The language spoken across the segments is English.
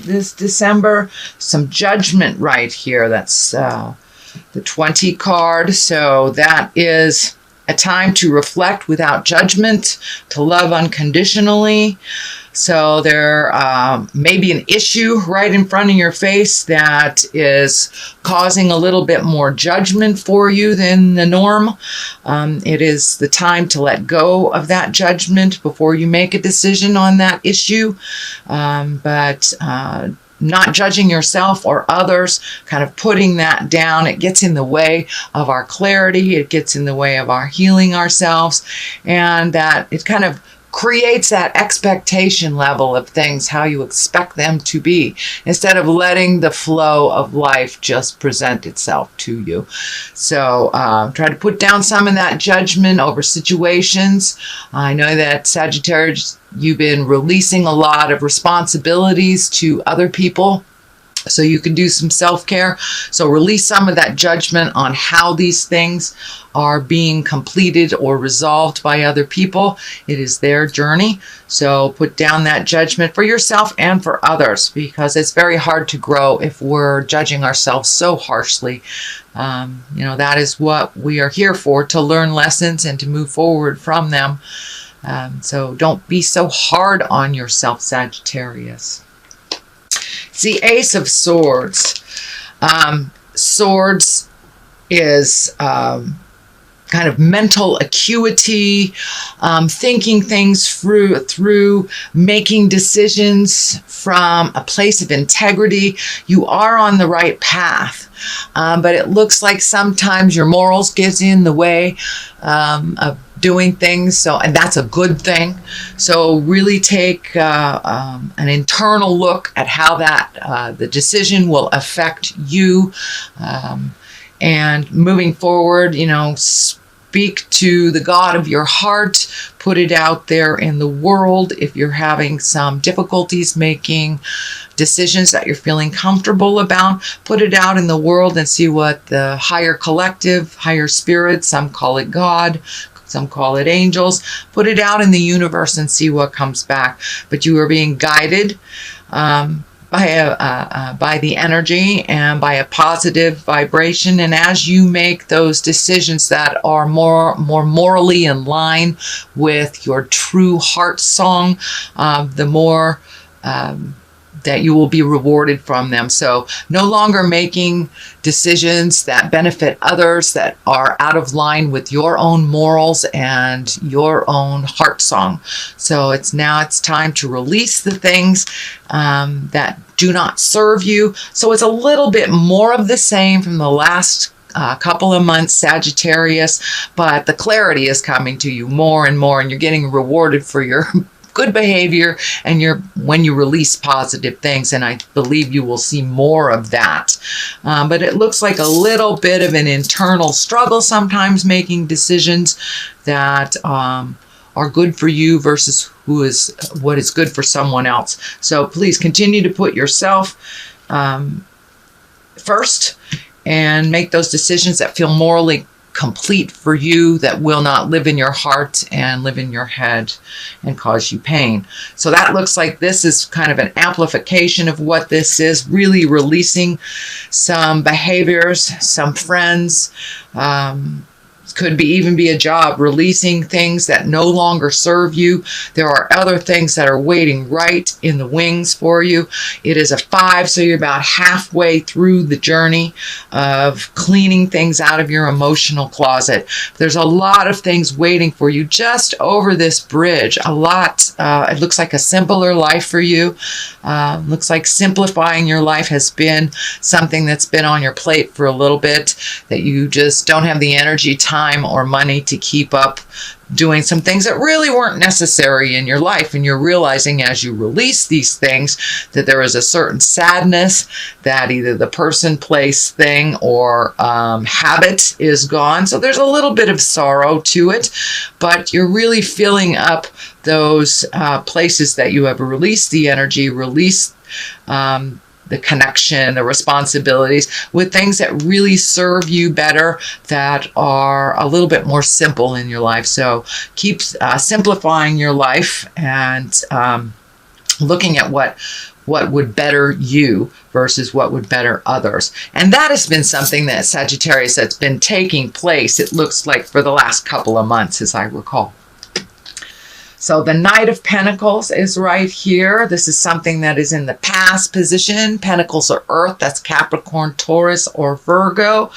this December. Some judgment right here. That's the 20 card. So that is a time to reflect without judgment, to love unconditionally. So there may be an issue right in front of your face that is causing a little bit more judgment for you than the norm. It is the time to let go of that judgment before you make a decision on that issue. But not judging yourself or others, kind of putting that down. It gets in the way of our clarity. It gets in the way of our healing ourselves. And that it kind of creates that expectation level of things, how you expect them to be, instead of letting the flow of life just present itself to you. So try to put down some of that judgment over situations. I know that Sagittarius, you've been releasing a lot of responsibilities to other people, so you can do some self-care. So release some of that judgment on how these things are being completed or resolved by other people. It is their journey. So put down that judgment for yourself and for others, because it's very hard to grow if we're judging ourselves so harshly. That is what we are here for, to learn lessons and to move forward from them. So don't be so hard on yourself, Sagittarius. It's the Ace of Swords. Swords is kind of mental acuity, thinking things through, making decisions from a place of integrity. You are on the right path, but it looks like sometimes your morals get in the way of doing things, and that's a good thing. So really take an internal look at how that the decision will affect you, and moving forward, speak to the God of your heart, put it out there in the world. If you're having some difficulties making decisions that you're feeling comfortable about, put it out in the world and see what the higher collective, higher spirit, some call it God, some call it angels, put it out in the universe and see what comes back. But you are being guided by the energy and by a positive vibration. And as you make those decisions that are more morally in line with your true heart song, the more that you will be rewarded from them. So no longer making decisions that benefit others that are out of line with your own morals and your own heart song. So it's time to release the things that do not serve you. So it's a little bit more of the same from the last couple of months, Sagittarius, but the clarity is coming to you more and more, and you're getting rewarded for your good behavior and when you release positive things, and I believe you will see more of that. But it looks like a little bit of an internal struggle sometimes making decisions that are good for you versus what is good for someone else. So please continue to put yourself first and make those decisions that feel morally complete for you, that will not live in your heart and live in your head and cause you pain. So that looks like this is kind of an amplification of what this is, really releasing some behaviors, some friends, could even be a job, releasing things that no longer serve you. There are other things that are waiting right in the wings for you. It is a 5, so you're about halfway through the journey of cleaning things out of your emotional closet. There's a lot of things waiting for you just over this bridge. A lot. It looks like a simpler life for you. Looks like simplifying your life has been something that's been on your plate for a little bit, that you just don't have the energy, time, or money to keep up doing some things that really weren't necessary in your life. And you're realizing as you release these things that there is a certain sadness that either the person, place, thing, or habit is gone. So there's a little bit of sorrow to it, but you're really filling up those places that you have released the energy, released the connection, the responsibilities, with things that really serve you better, that are a little bit more simple in your life. So keep simplifying your life and looking at what what would better you versus what would better others. And that has been something that Sagittarius that's been taking place, it looks like, for the last couple of months, as I recall. So the Knight of Pentacles is right here. This is something that is in the past position. Pentacles are Earth. That's Capricorn, Taurus, or Virgo.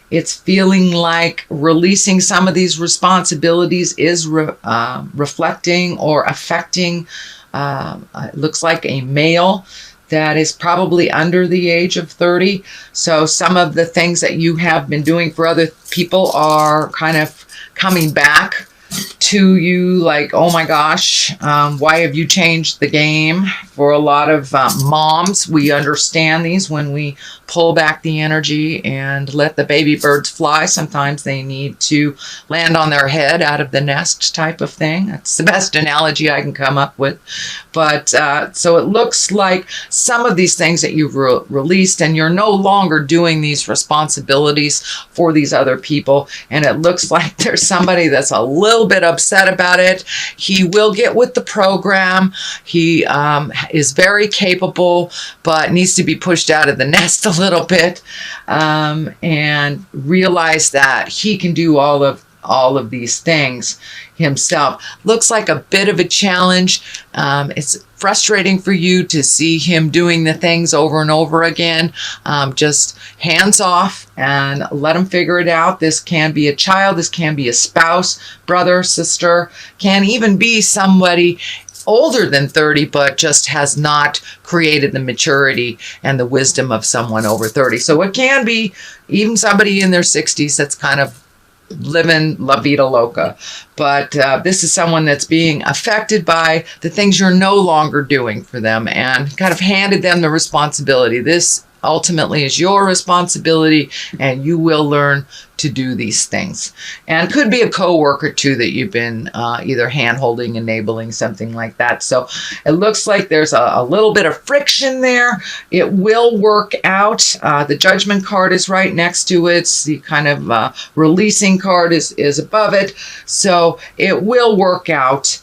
It's feeling like releasing some of these responsibilities is reflecting or affecting, it looks like, a male that is probably under the age of 30. So some of the things that you have been doing for other people are kind of coming back to you, like, oh my gosh, why have you changed the game? For a lot of moms, we understand these when we pull back the energy and let the baby birds fly. Sometimes they need to land on their head out of the nest type of thing. That's the best analogy I can come up with. But so it looks like some of these things that you've released, and you're no longer doing these responsibilities for these other people. And it looks like there's somebody that's a little bit upset about it. He will get with the program. He is very capable, but needs to be pushed out of the nest a little bit, and realize that he can do all of these things himself. Looks like a bit of a challenge. It's frustrating for you to see him doing the things over and over again. Just hands off and let him figure it out. This can be a child. This can be a spouse, brother, sister, can even be somebody older than 30, but just has not created the maturity and the wisdom of someone over 30. So it can be even somebody in their 60s that's kind of living la vida loca. But this is someone that's being affected by the things you're no longer doing for them, and kind of handed them the responsibility. This ultimately is your responsibility, and you will learn to do these things. And could be a coworker too that you've been either hand-holding, enabling, something like that. So it looks like there's a little bit of friction there. It will work out. The Judgment card is right next to it. The kind of releasing card is above it. So it will work out.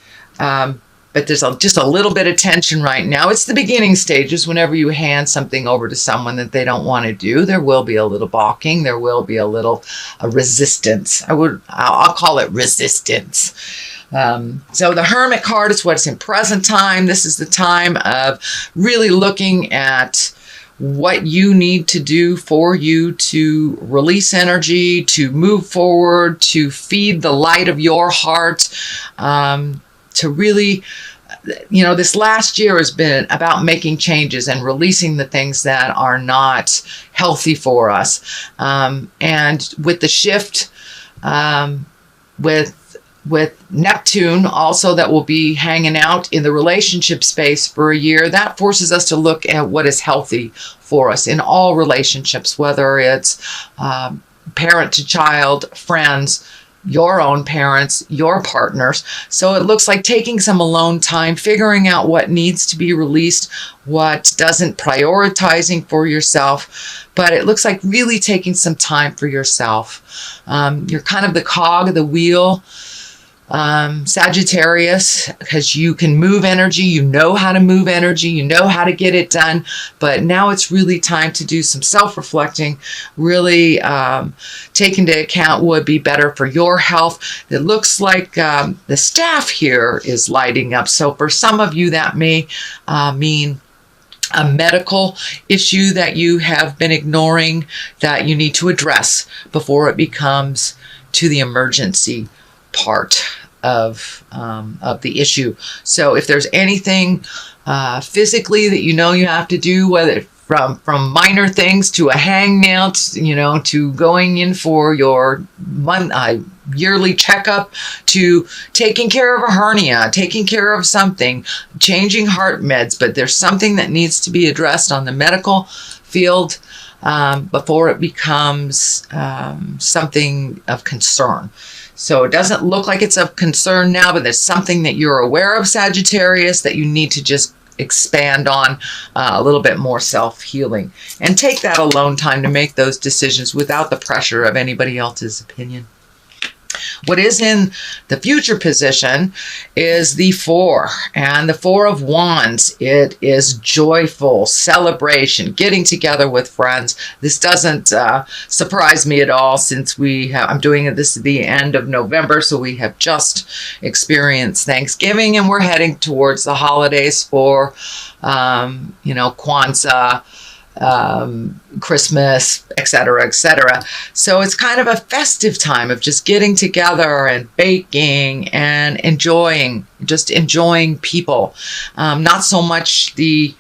But there's just a little bit of tension right now. It's the beginning stages. Whenever you hand something over to someone that they don't want to do, there will be a little balking. There will be a little resistance. I'll call it resistance. So the Hermit card is what's in present time. This is the time of really looking at what you need to do for you to release energy, to move forward, to feed the light of your heart, to really, this last year has been about making changes and releasing the things that are not healthy for us. And with the shift, with Neptune also, that will be hanging out in the relationship space for a year, that forces us to look at what is healthy for us in all relationships, whether it's parent to child, friends, your own parents, your partners. So it looks like taking some alone time, figuring out what needs to be released, what doesn't, prioritizing for yourself. But it looks like really taking some time for yourself. You're kind of the cog of the wheel, Sagittarius, because you can move energy, you know how to move energy, you know how to get it done, but now it's really time to do some self-reflecting, really take into account what would be better for your health. It looks like the staff here is lighting up, so for some of you that may mean a medical issue that you have been ignoring that you need to address before it becomes to the emergency part of the issue. So if there's anything physically that you have to do, whether from minor things to a hangnail, to going in for your yearly checkup, to taking care of a hernia, taking care of something, changing heart meds, but there's something that needs to be addressed on the medical field before it becomes something of concern. So it doesn't look like it's of concern now, but there's something that you're aware of, Sagittarius, that you need to just expand on a little bit more self-healing. And take that alone time to make those decisions without the pressure of anybody else's opinion. What is in the future position is the 4, and the 4 of Wands. It is joyful celebration, getting together with friends. This doesn't surprise me at all, since I'm doing this at the end of November, so we have just experienced Thanksgiving, and we're heading towards the holidays for, Kwanzaa, Christmas, etc., etc. So it's kind of a festive time of just getting together and baking and enjoying people. Not so much the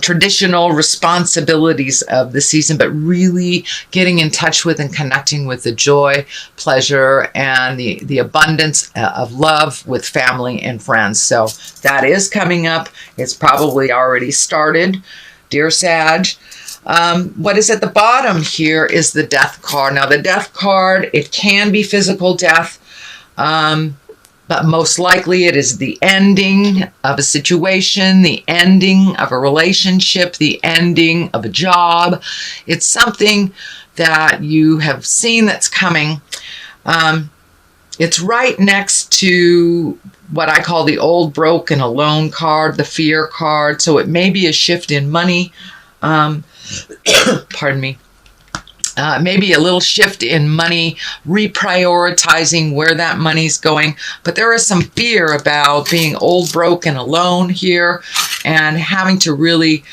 traditional responsibilities of the season, but really getting in touch with and connecting with the joy, pleasure, and the abundance of love with family and friends. So that is coming up. It's probably already started, dear Sag. What is at the bottom here is the Death card. Now, the Death card, it can be physical death, but most likely it is the ending of a situation, the ending of a relationship, the ending of a job. It's something that you have seen that's coming. It's right next to what I call the old, broke, and alone card, the Fear card. So it may be a shift in money. Pardon me. Maybe a little shift in money, reprioritizing where that money's going. But there is some fear about being old, broke, and alone here, and having to really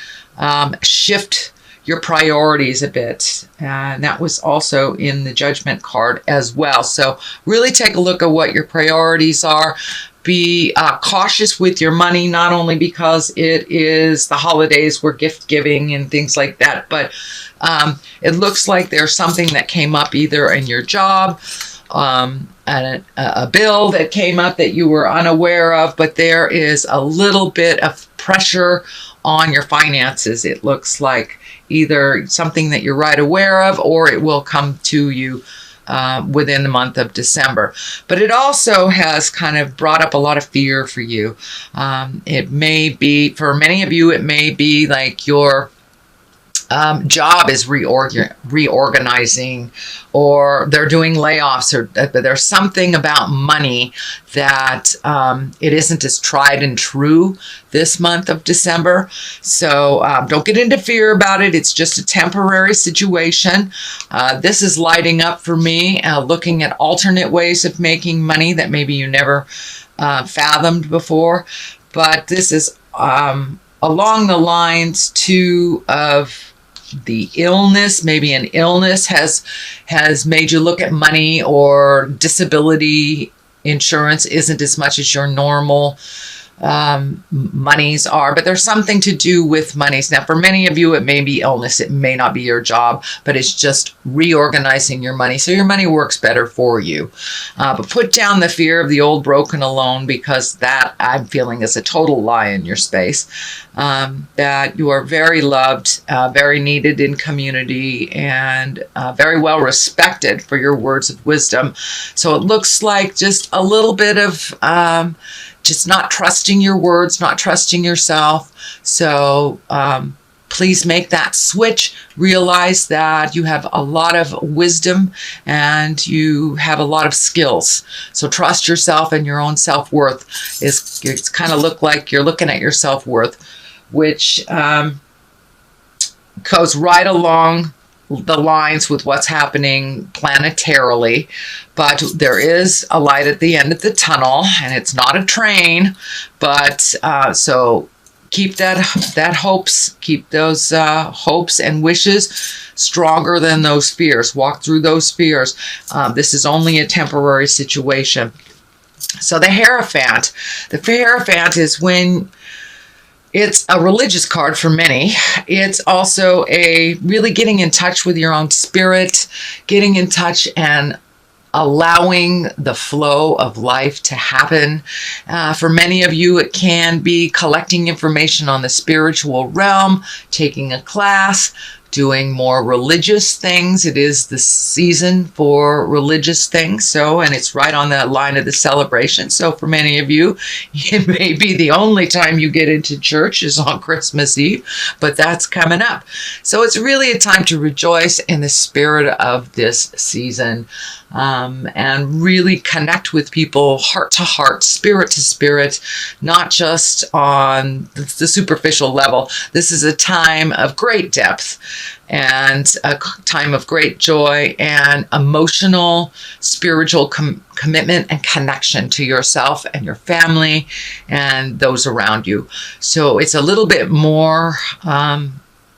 shift your priorities a bit. And that was also in the Judgment card as well. So really take a look at what your priorities are. Be cautious with your money, not only because it is the holidays, we're gift giving and things like that, but it looks like there's something that came up either in your job, and a bill that came up that you were unaware of, but there is a little bit of pressure on your finances. It looks like either something that you're right aware of, or it will come to you within the month of December. But it also has kind of brought up a lot of fear for you. It may be, for many of you, it may be like your job is reorganizing, or they're doing layoffs, or there's something about money that it isn't as tried and true this month of December. So don't get into fear about it. It's just a temporary situation. This is lighting up for me, looking at alternate ways of making money that maybe you never fathomed before. But this is along the lines too of the illness. Maybe an illness has made you look at money, or disability insurance isn't as much as your normal monies are, but there's something to do with monies. Now, for many of you, it may be illness. It may not be your job, but it's just reorganizing your money so your money works better for you. But put down the fear of the old, broken, alone, because that I'm feeling is a total lie in your space. That you are very loved, very needed in community, and very well respected for your words of wisdom. So it looks like just a little bit of just not trusting your words, not trusting yourself. So please make that switch. Realize that you have a lot of wisdom and you have a lot of skills. So trust yourself and your own self-worth. It's kind of look like you're looking at your self-worth, which goes right along the lines with what's happening planetarily. But there is a light at the end of the tunnel, and it's not a train. But so keep that hopes, keep those hopes and wishes stronger than those fears. Walk through those fears. This is only a temporary situation. So the Hierophant. The Hierophant is when it's a religious card for many. It's also a really getting in touch with your own spirit, getting in touch and allowing the flow of life to happen. For many of you, it can be collecting information on the spiritual realm, taking a class, doing more religious things. It is the season for religious things. So, and it's right on the line of the celebration. So for many of you, it may be the only time you get into church is on Christmas Eve, but that's coming up. So it's really a time to rejoice in the spirit of this season. and really connect with people heart to heart, spirit to spirit, not just on the superficial level. This is a time of great depth and a time of great joy and emotional, spiritual commitment and connection to yourself and your family and those around you. So it's a little bit more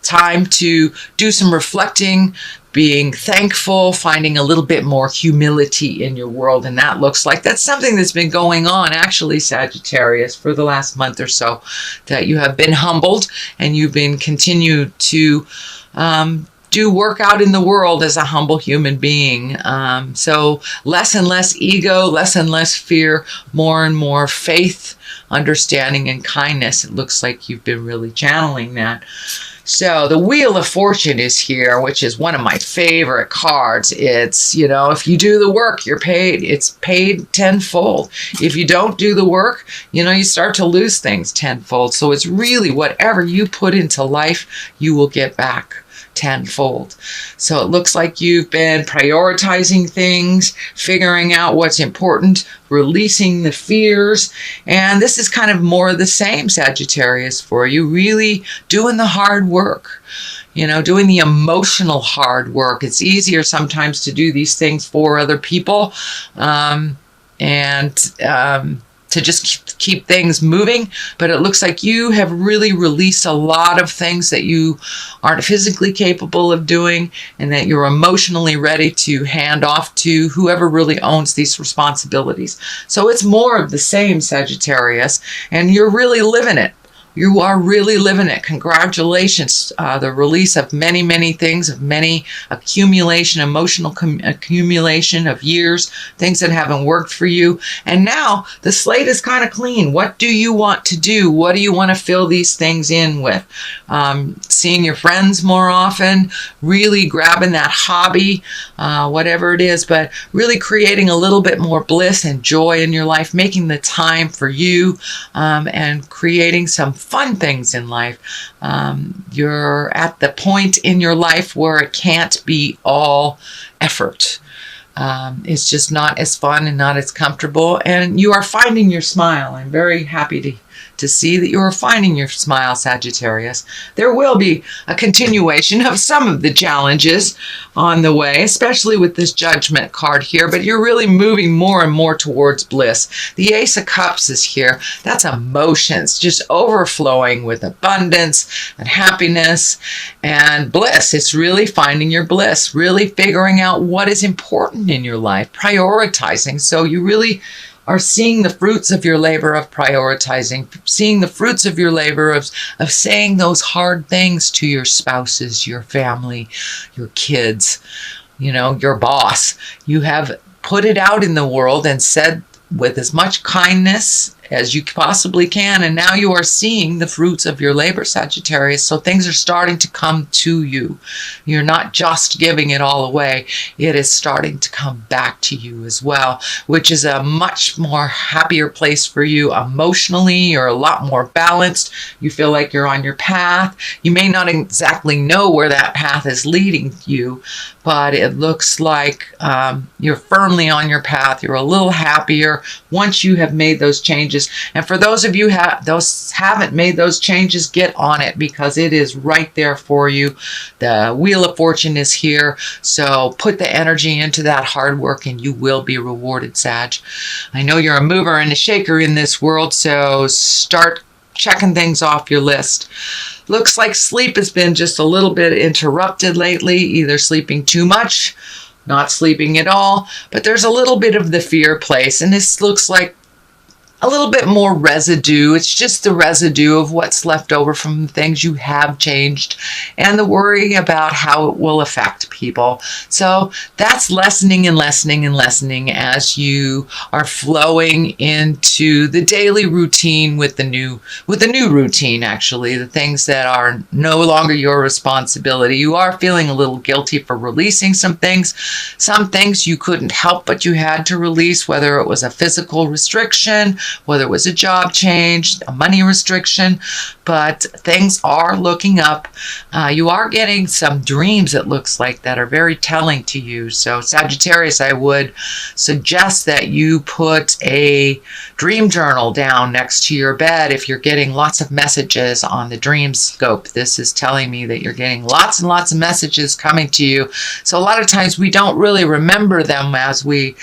time to do some reflecting, being thankful, finding a little bit more humility in your world. And that looks like that's something that's been going on, actually, Sagittarius, for the last month or so, that you have been humbled and you've been continued to do work out in the world as a humble human being. So less and less ego, less and less fear, more and more faith, understanding, and kindness. It looks like you've been really channeling that. So the Wheel of Fortune is here, which is one of my favorite cards. It's, you know, if you do the work, you're paid. It's paid tenfold. If you don't do the work, you know, you start to lose things tenfold. So it's really whatever you put into life, you will get back tenfold. So it looks like you've been prioritizing things, figuring out what's important, releasing the fears, and this is kind of more of the same, Sagittarius, for you, really doing the hard work, you know, doing the emotional hard work. It's easier sometimes to do these things for other people, to just keep things moving, but it looks like you have really released a lot of things that you aren't physically capable of doing and that you're emotionally ready to hand off to whoever really owns these responsibilities. So it's more of the same, Sagittarius, and you're really living it. You are really living it. Congratulations. The release of many, many things, of many accumulation, emotional accumulation of years, things that haven't worked for you. And now the slate is kind of clean. What do you want to do? What do you want to fill these things in with? Seeing your friends more often, really grabbing that hobby, whatever it is, but really creating a little bit more bliss and joy in your life, making the time for you, and creating some fun things in life. You're at the point in your life where it can't be all effort. It's just not as fun and not as comfortable, and you are finding your smile. I'm very happy to see that you are finding your smile, Sagittarius. There will be a continuation of some of the challenges on the way, especially with this Judgment card here, but you're really moving more and more towards bliss. The Ace of Cups is here. That's emotions, just overflowing with abundance and happiness and bliss. It's really finding your bliss, really figuring out what is important in your life, prioritizing. So you really are seeing the fruits of your labor of prioritizing, seeing the fruits of your labor of saying those hard things to your spouses, your family, your kids, you know, your boss. You have put it out in the world and said with as much kindness as you possibly can, and now you are seeing the fruits of your labor, Sagittarius. So things are starting to come to you. You're not just giving it all away. It is starting to come back to you as well, which is a much more happier place for you emotionally. You're a lot more balanced. You feel like you're on your path. You may not exactly know where that path is leading you, but it looks like you're firmly on your path. You're a little happier once you have made those changes. And for those of you haven't made those changes, get on it, because it is right there for you. The Wheel of Fortune is here. So put the energy into that hard work and you will be rewarded, Sag. I know you're a mover and a shaker in this world, so start checking things off your list. Looks like sleep has been just a little bit interrupted lately, either sleeping too much, not sleeping at all, but there's a little bit of the fear place, and this looks like a little bit more residue. It's just the residue of what's left over from the things you have changed and the worry about how it will affect people. So that's lessening and lessening and lessening as you are flowing into the daily routine with the new routine, actually, the things that are no longer your responsibility. You are feeling a little guilty for releasing some things you couldn't help but you had to release, whether it was a physical restriction, whether it was a job change, a money restriction, but things are looking up. You are getting some dreams, it looks like, that are very telling to you. So Sagittarius, I would suggest that you put a dream journal down next to your bed if you're getting lots of messages on the dream scope. This is telling me that you're getting lots and lots of messages coming to you. So a lot of times we don't really remember them as we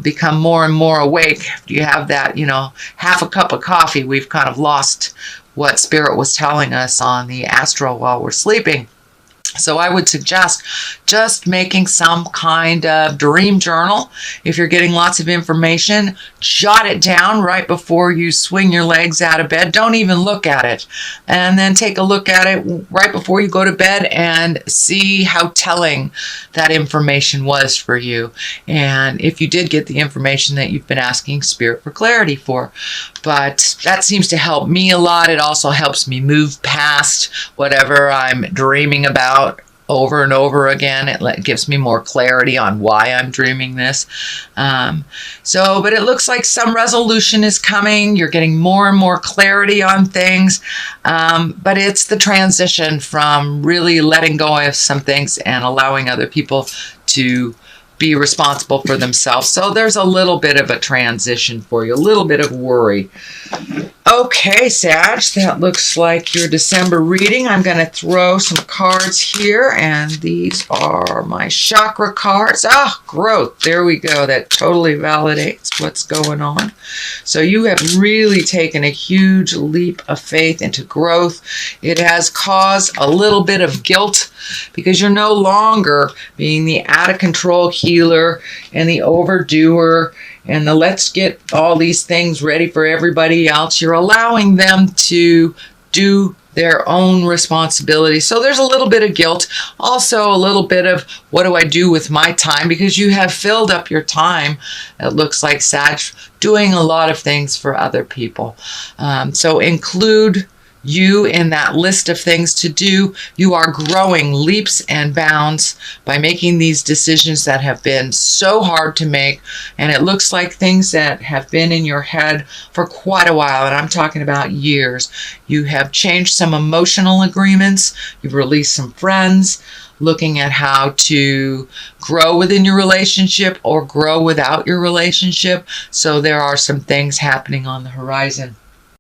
become more and more awake. If you have that, half a cup of coffee, we've kind of lost what Spirit was telling us on the astral while we're sleeping. So I would suggest just making some kind of dream journal. If you're getting lots of information, jot it down right before you swing your legs out of bed. Don't even look at it. And then take a look at it right before you go to bed and see how telling that information was for you. And if you did get the information that you've been asking Spirit for clarity for. But that seems to help me a lot. It also helps me move past whatever I'm dreaming about over and over again. It gives me more clarity on why I'm dreaming this. But it looks like some resolution is coming. You're getting more and more clarity on things. But it's the transition from really letting go of some things and allowing other people to be responsible for themselves. So there's a little bit of a transition for you, a little bit of worry. Okay, Sag, that looks like your December reading. I'm going to throw some cards here, and these are my chakra cards. Growth. There we go. That totally validates what's going on. So you have really taken a huge leap of faith into growth. It has caused a little bit of guilt because you're no longer being the out-of-control healer and the overdoer and the let's get all these things ready for everybody else. You're allowing them to do their own responsibility. So there's a little bit of guilt. Also a little bit of what do I do with my time? Because you have filled up your time, it looks like, Sag, doing a lot of things for other people. So include you in that list of things to do. You are growing leaps and bounds by making these decisions that have been so hard to make. And it looks like things that have been in your head for quite a while. And I'm talking about years. You have changed some emotional agreements. You've released some friends, looking at how to grow within your relationship or grow without your relationship. So there are some things happening on the horizon.